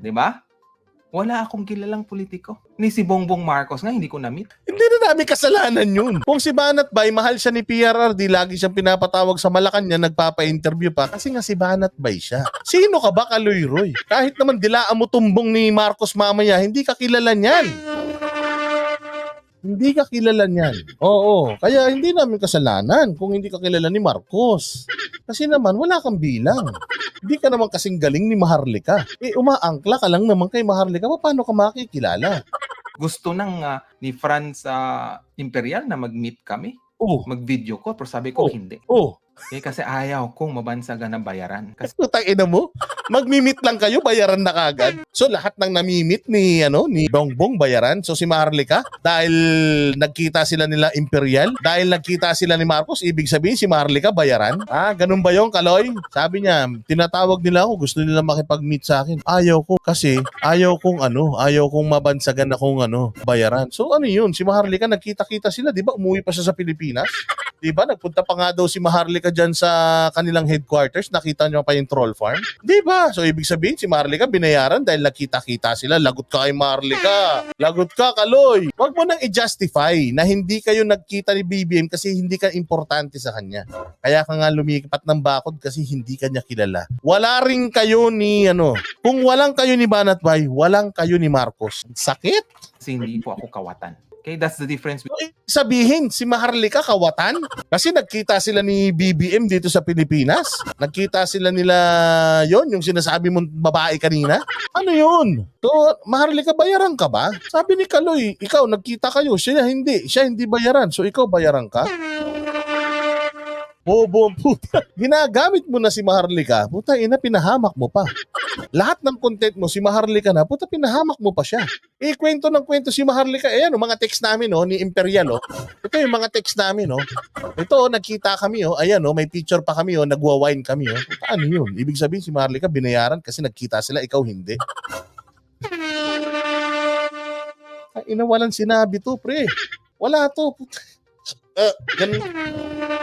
'Di ba? Wala akong kilalang politiko. Ni si Bongbong Marcos nga hindi ko na-meet. Hindi na namin kasalanan yun. Kung si Banat Bay, mahal siya ni PRRD, lagi siyang pinapatawag sa Malacanang, nagpapa-interview pa, kasi nga si Banat Bay siya. Sino ka ba, Kaloy-Roy? Kahit naman dilaan mo tumbong ni Marcos mamaya, hindi ka kilala niyan. Hindi ka kilala niyan. Oo, kaya hindi namin kasalanan kung hindi ka kilala ni Marcos. Kasi naman, wala kang bilang. Hindi ka naman kasing galing ni Maharlika. Umaangkla ka lang naman kay Maharlika, paano ka makikilala? Gusto ni Franz Imperial na mag-meet kami. Oh, Mag-video ko, pero sabi ko hindi. oh. Kasi ayaw kong mabansagan ng bayaran. Kasi Putang ina mo, magmi-meet lang kayo, bayaran na kagad. So lahat ng nami-meet ni Bongbong bayaran. So si Maharlika, dahil nagkita sila nila Imperial, dahil nagkita sila ni Marcos, ibig sabihin si Maharlika bayaran. Ganun ba yung Kaloy? Sabi niya, tinatawag nila ako, gusto nila makipag-meet sa akin. Ayaw ko kasi ayaw kong mabansagan akong bayaran. So ano yun, si Maharlika nagkita-kita sila, 'di ba? Umuwi pa siya sa Pilipinas. 'Di ba? Nagpunta pa nga daw si Maharlika dyan sa kanilang headquarters, nakita niyo pa yung troll farm. 'Di ba? So ibig sabihin si Maharlika binayaran dahil nakita-kita sila. Lagot ka kay Maharlika. Lagot ka, Kaloy. Huwag mo nang i-justify na hindi kayo nagkita ni BBM kasi hindi ka importante sa kanya. Kaya ka nga lumipat ng bakod kasi hindi ka niya kilala. Wala rin kayo ni kung walang kayo ni Banat Bay, walang kayo ni Marcos. Sakit. hindi po ako kawatan. Okay, that's the difference. Sabihin, si Maharlika kawatan? Kasi nagkita sila ni BBM dito sa Pilipinas. Nagkita sila nila yung sinasabi mong babae kanina. Ano yun? So, Maharlika, bayaran ka ba? Sabi ni Kaloy, ikaw, nagkita kayo. Siya hindi bayaran. So, ikaw bayaran ka? Bobo ang puta. Ginagamit mo na si Maharlika. Puta, pinahamak mo pa. Lahat ng content mo, si Maharlika na, puta, pinahamak mo pa siya. Kwento ng kwento si Maharlika. Ayan, mga text namin, ni Imperial, Ito yung mga text namin, Ito, nagkita kami, Ayan, may picture pa kami, nagwa-wine kami, Puta, ano yun? Ibig sabihin, si Maharlika binayaran kasi nagkita sila, ikaw hindi. Walang sinabi to, pre. Wala to. Ganun.